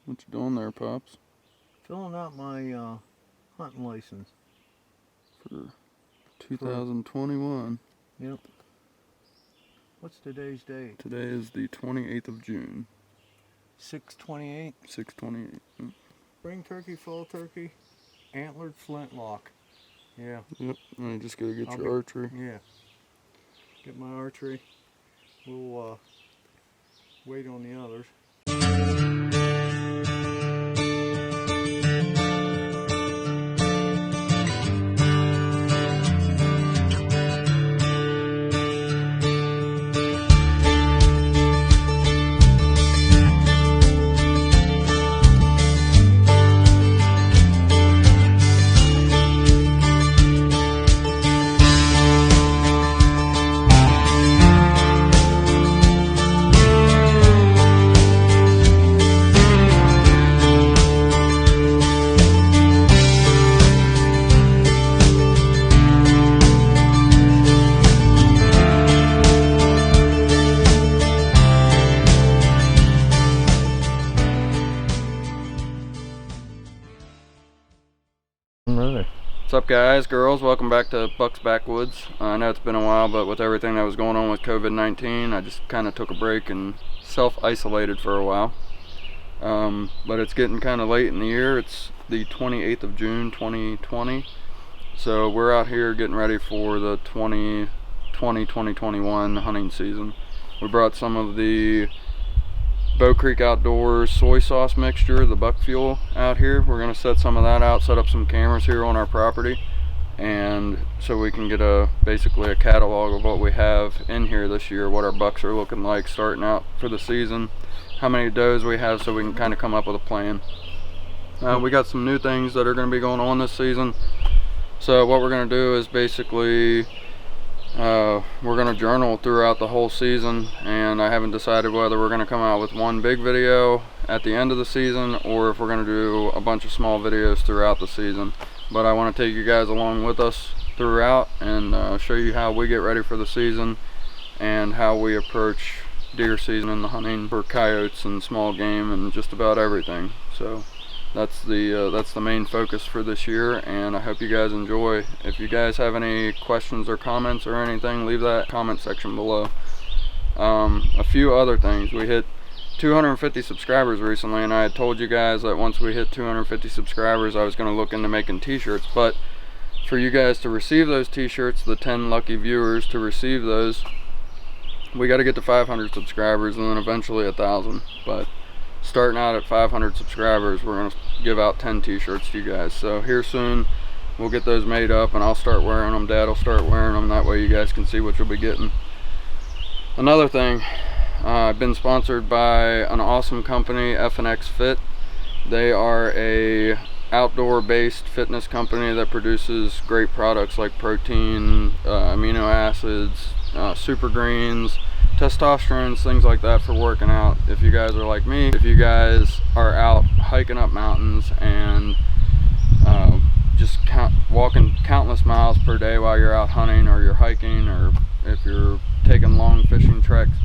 What you doing there, Pops? Filling out my hunting license. For 2021. Yep. What's today's date? Today is the 28th of June. 6/28. 6/28. Spring turkey, fall turkey, antlered flintlock. Yeah. Yep. And you just gotta get your archery. Yeah. Get my archery. We'll wait on the others. What's up, guys, girls? Welcome back to Buck's Backwoods. I know it's been a while, but with everything that was going on with COVID-19, I just kind of took a break and self-isolated for a while. But it's getting kind of late in the year. It's the 28th of June, 2020. So we're out here getting ready for the 2020-2021 hunting season. We brought some of the Bow Creek Outdoors soy sauce mixture, the buck fuel, out here. We're going to set some of that out, set up some cameras here on our property, and so we can get basically a catalog of what we have in here this year, what our bucks are looking like starting out for the season, how many does we have, so we can kind of come up with a plan. We got some new things that are going to be going on this season. So what we're going to do is basically we're going to journal throughout the whole season, and I haven't decided whether we're going to come out with one big video at the end of the season or if we're going to do a bunch of small videos throughout the season. But I want to take you guys along with us throughout and show you how we get ready for the season and how we approach deer season and the hunting for coyotes and small game and just about everything. So that's the main focus for this year, and I hope you guys enjoy. If you guys have any questions or comments or anything, leave that comment section below. A few other things: we hit 250 subscribers recently, and I had told you guys that once we hit 250 subscribers I was going to look into making t-shirts. But for you guys to receive those t-shirts, the 10 lucky viewers to receive those, we got to get to 500 subscribers and then eventually 1,000. But starting out at 500 subscribers, we're going to give out 10 t-shirts to you guys. So here soon we'll get those made up and I'll start wearing them. Dad will start wearing them. That way you guys can see what you'll be getting. Another thing, I've been sponsored by an awesome company, FNX Fit. They are a outdoor based fitness company that produces great products like protein, amino acids, super greens, testosterone, things like that for working out. If you guys are like me, if you guys are out hiking up mountains and just walking countless miles per day while you're out hunting or you're hiking, or if you're taking long fishing treks,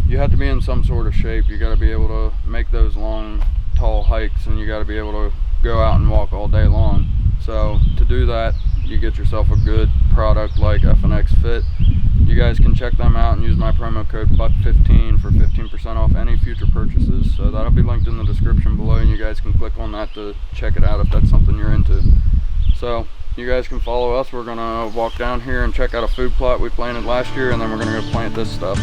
you have to be in some sort of shape. You got to be able to make those long, tall hikes, and you got to be able to go out and walk all day long. So to do that, you get yourself a good product like FNX Fit. You guys can check them out and use my promo code BUCK15 for 15% off any future purchases. So that'll be linked in the description below, and you guys can click on that to check it out if that's something you're into. So you guys can follow us. We're gonna walk down here and check out a food plot we planted last year, and then we're gonna go plant this stuff.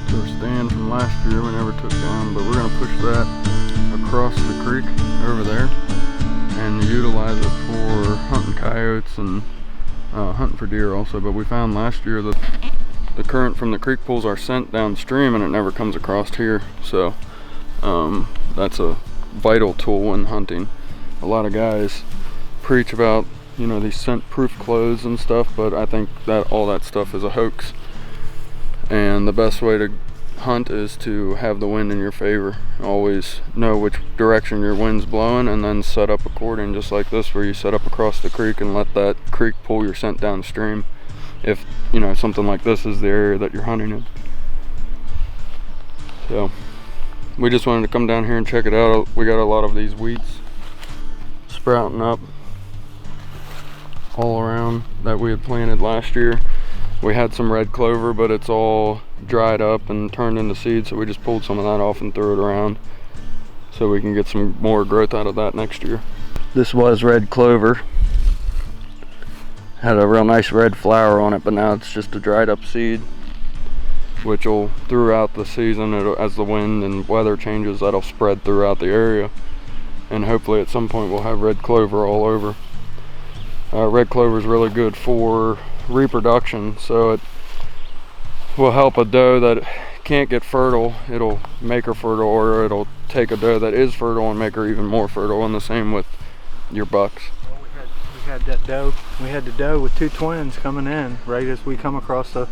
So our stand from last year we never took down, but we're gonna push that across the creek over there and utilize it for hunting coyotes and hunting for deer also. But we found last year that the current from the creek pulls our scent downstream and it never comes across here. So that's a vital tool when hunting. A lot of guys preach about, you know, these scent proof clothes and stuff, but I think that all that stuff is a hoax. And the best way to hunt is to have the wind in your favor. Always know which direction your wind's blowing and then set up according, just like this, where you set up across the creek and let that creek pull your scent downstream if, you know, something like this is the area that you're hunting in. So we just wanted to come down here and check it out. We got a lot of these wheats sprouting up all around that we had planted last year. We had some red clover, but it's all dried up and turned into seed, so we just pulled some of that off and threw it around so we can get some more growth out of that next year. This was red clover. Had a real nice red flower on it, but now it's just a dried up seed, which will throughout the season, as the wind and weather changes, that'll spread throughout the area, and hopefully at some point we'll have red clover all over. Red clover is really good for reproduction, so it will help a doe that can't get fertile. It'll make her fertile, or it'll take a doe that is fertile and make her even more fertile, and the same with your bucks. Well, we had that doe. We had the doe with 2 twins coming in right as we come across the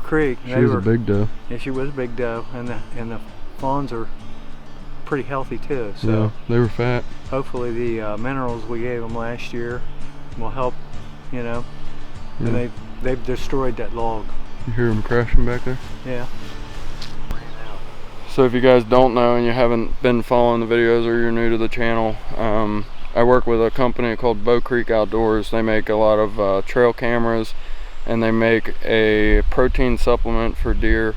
creek. She was a big doe. Yeah, she was a big doe, and the fawns are pretty healthy too. So yeah, they were fat. Hopefully the minerals we gave them last year will help. You know, Yeah. and they've destroyed that log. You hear them crashing back there? Yeah. So if you guys don't know and you haven't been following the videos, or you're new to the channel, I work with a company called Bow Creek Outdoors. They make a lot of trail cameras, and they make a protein supplement for deer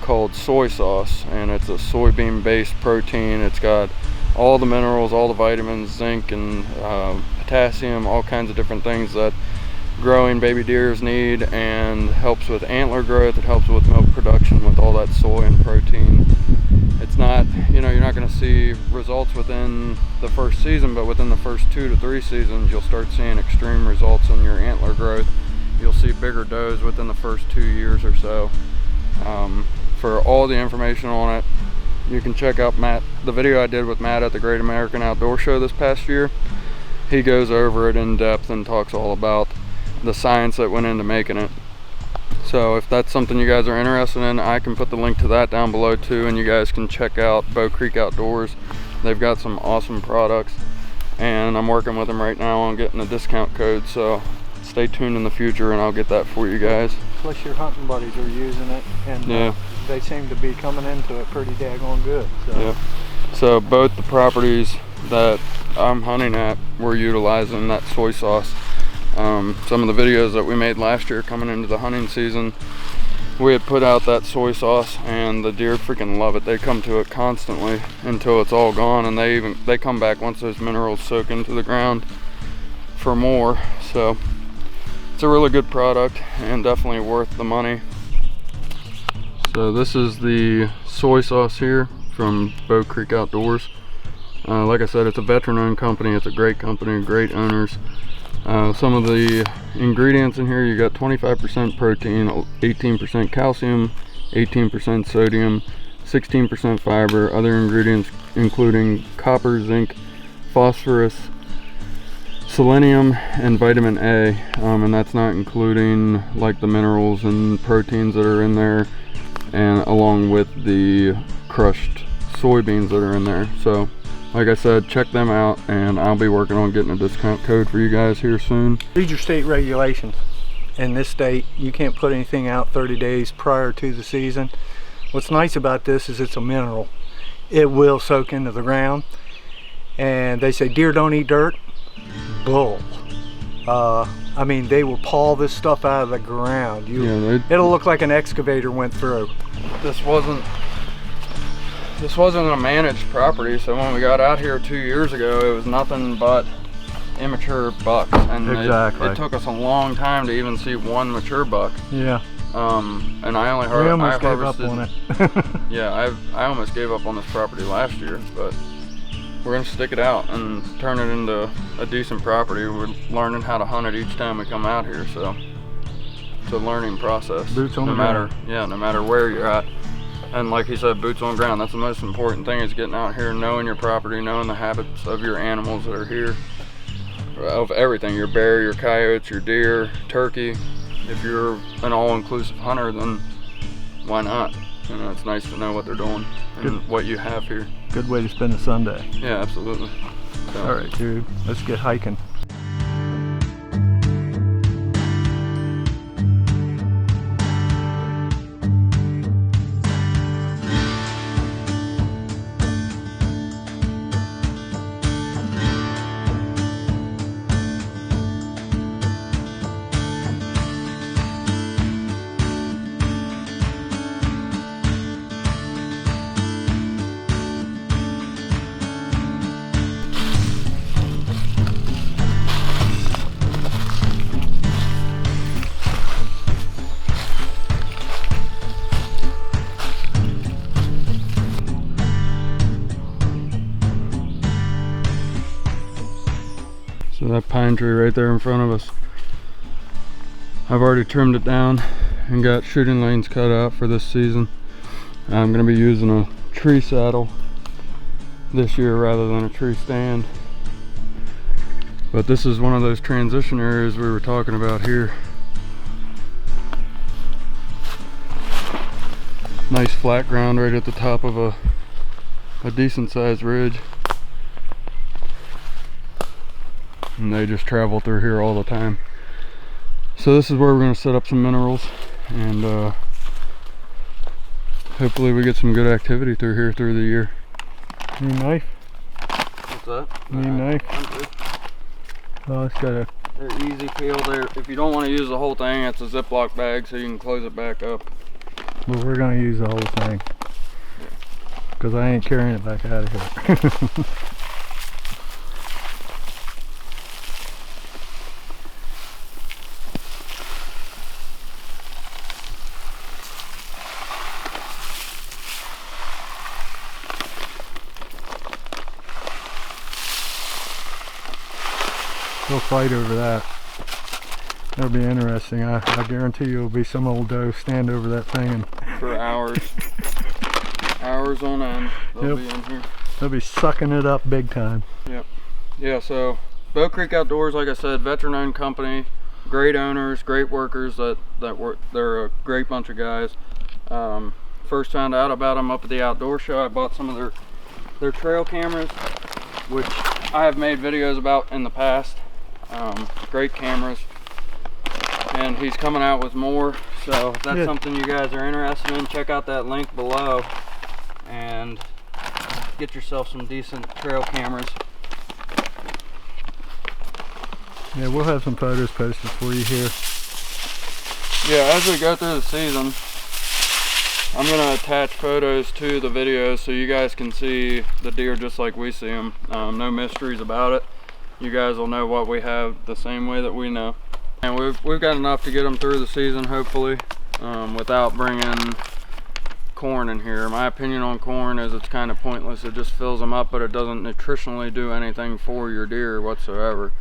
called soy sauce, and it's a soybean based protein. It's got all the minerals, all the vitamins, zinc and potassium, all kinds of different things that growing baby deers need, and helps with antler growth. It helps with milk production with all that soy and protein. It's not, you know, you're not going to see results within the first season, but within the first 2 to 3 seasons you'll start seeing extreme results in your antler growth. You'll see bigger does within the first 2 years or so. For all the information on it, you can check out the video I did with Matt at the Great American Outdoor Show this past year. He goes over it in depth and talks all about the science that went into making it. So if that's something you guys are interested in, I can put the link to that down below too, and you guys can check out Bow Creek Outdoors. They've got some awesome products, and I'm working with them right now on getting a discount code, so stay tuned in the future and I'll get that for you guys. Plus your hunting buddies are using it, and yeah, they seem to be coming into it pretty daggone good. So. Yeah. So both the properties that I'm hunting at, we're utilizing that soy sauce. Some of the videos that we made last year coming into the hunting season, we had put out that soy sauce, and the deer freaking love it. They come to it constantly until it's all gone, and they come back once those minerals soak into the ground for more. So it's a really good product and definitely worth the money. So this is the soy sauce here from Bow Creek Outdoors. Like I said, it's a veteran-owned company. It's a great company, great owners. Some of the ingredients in here, you got 25% protein, 18% calcium, 18% sodium, 16% fiber, other ingredients including copper, zinc, phosphorus, selenium, and vitamin A, and that's not including like the minerals and proteins that are in there, and along with the crushed soybeans that are in there. So like I said, check them out, and I'll be working on getting a discount code for you guys here soon. Read your state regulations. In this state, you can't put anything out 30 days prior to the season. What's nice about this is it's a mineral. It will soak into the ground. And they say deer don't eat dirt. Bull. I mean, they will paw this stuff out of the ground. It'll look like an excavator went through. This wasn't a managed property, so when we got out here 2 years ago, it was nothing but immature bucks, and exactly. It took us a long time to even see one mature buck. Yeah. And I only almost gave up on it. Yeah, I almost gave up on this property last year, but we're gonna stick it out and turn it into a decent property. We're learning how to hunt it each time we come out here, so it's a learning process. Boots on the ground. Yeah, no matter where you're at. And like he said, boots on ground. That's the most important thing, is getting out here, knowing your property, knowing the habits of your animals that are here, of everything, your bear, your coyotes, your deer, turkey. If you're an all-inclusive hunter, then why not? You know, it's nice to know what they're doing and what you have here. Good way to spend a Sunday. Yeah, absolutely. So. All right, dude, let's get hiking. that pine tree right there in front of us. I've already trimmed it down and got shooting lanes cut out for this season. I'm going to be using a tree saddle this year rather than a tree stand. But this is one of those transition areas we were talking about here. Nice flat ground right at the top of a decent sized ridge. And they just travel through here all the time. So this is where we're going to set up some minerals, and hopefully we get some good activity through here through the year. Need a knife? What's that? Need a knife? Oh, it's got a... They're easy peel there. If you don't want to use the whole thing, it's a Ziploc bag so you can close it back up. Well, we're going to use the whole thing. Because I ain't carrying it back out of here. We'll fight over that. That'll be interesting. I guarantee you will be some old doe stand over that thing and for hours. Hours on end they'll be in here. They'll be sucking it up big time. Yep. Yeah, so Bow Creek Outdoors, like I said, veteran-owned company, great owners, great workers that work. They're a great bunch of guys. First found out about them up at the outdoor show. I bought some of their trail cameras, which I have made videos about in the past. Great cameras, and he's coming out with more, so if that's something you guys are interested in, check out that link below and get yourself some decent trail cameras. Yeah, we'll have some photos posted for you here. Yeah, as we go through the season, I'm going to attach photos to the videos so you guys can see the deer just like we see them. No mysteries about it. You guys will know what we have the same way that we know. And we've got enough to get them through the season, hopefully, without bringing corn in here. My opinion on corn is it's kind of pointless. It just fills them up, but it doesn't nutritionally do anything for your deer whatsoever.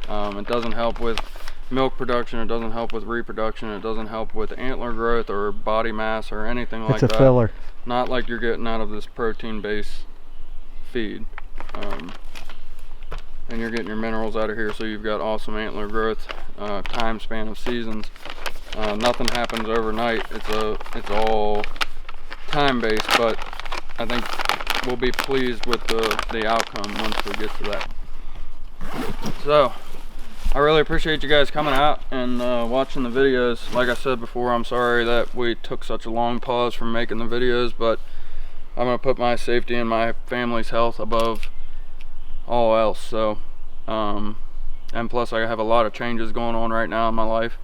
It doesn't help with milk production, it doesn't help with reproduction, it doesn't help with antler growth or body mass or anything like that. It's a filler. Not like you're getting out of this protein-based feed. And you're getting your minerals out of here, so you've got awesome antler growth, time span of seasons. Nothing happens overnight. It's all time-based, but I think we'll be pleased with the outcome once we get to that. So I really appreciate you guys coming out and watching the videos. Like I said before, I'm sorry that we took such a long pause from making the videos, but I'm going to put my safety and my family's health above all else. So and plus I have a lot of changes going on right now in my life,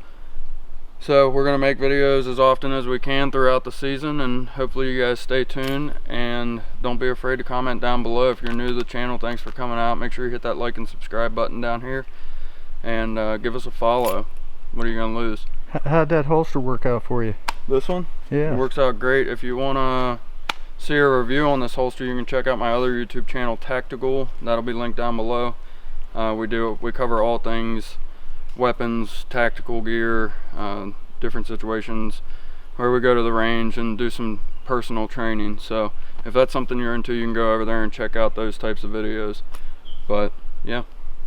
so we're going to make videos as often as we can throughout the season, and hopefully you guys stay tuned and don't be afraid to comment down below. If you're new to the channel, thanks for coming out. Make sure you hit that like and subscribe button down here, and give us a follow. What are you going to lose? How'd that holster work out for you? This one? Yeah, it works out great. If you want to see a review on this holster, you can check out my other YouTube channel, Tactical. That'll be linked down below. We cover all things weapons, tactical gear, different situations where we go to the range and do some personal training. So if that's something you're into, you can go over there and check out those types of videos. But yeah,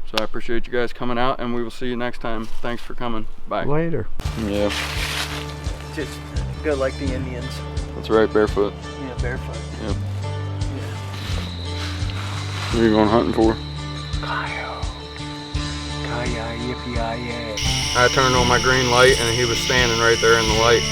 so I appreciate you guys coming out, and we will see you next time. Thanks for coming. Bye. later. Yeah, Just go like the Indians. that's right, barefoot. Yeah, barefoot. Yep. What are you going hunting for? Coyote. Yippee-yi-yay. I turned on my green light and he was standing right there in the light.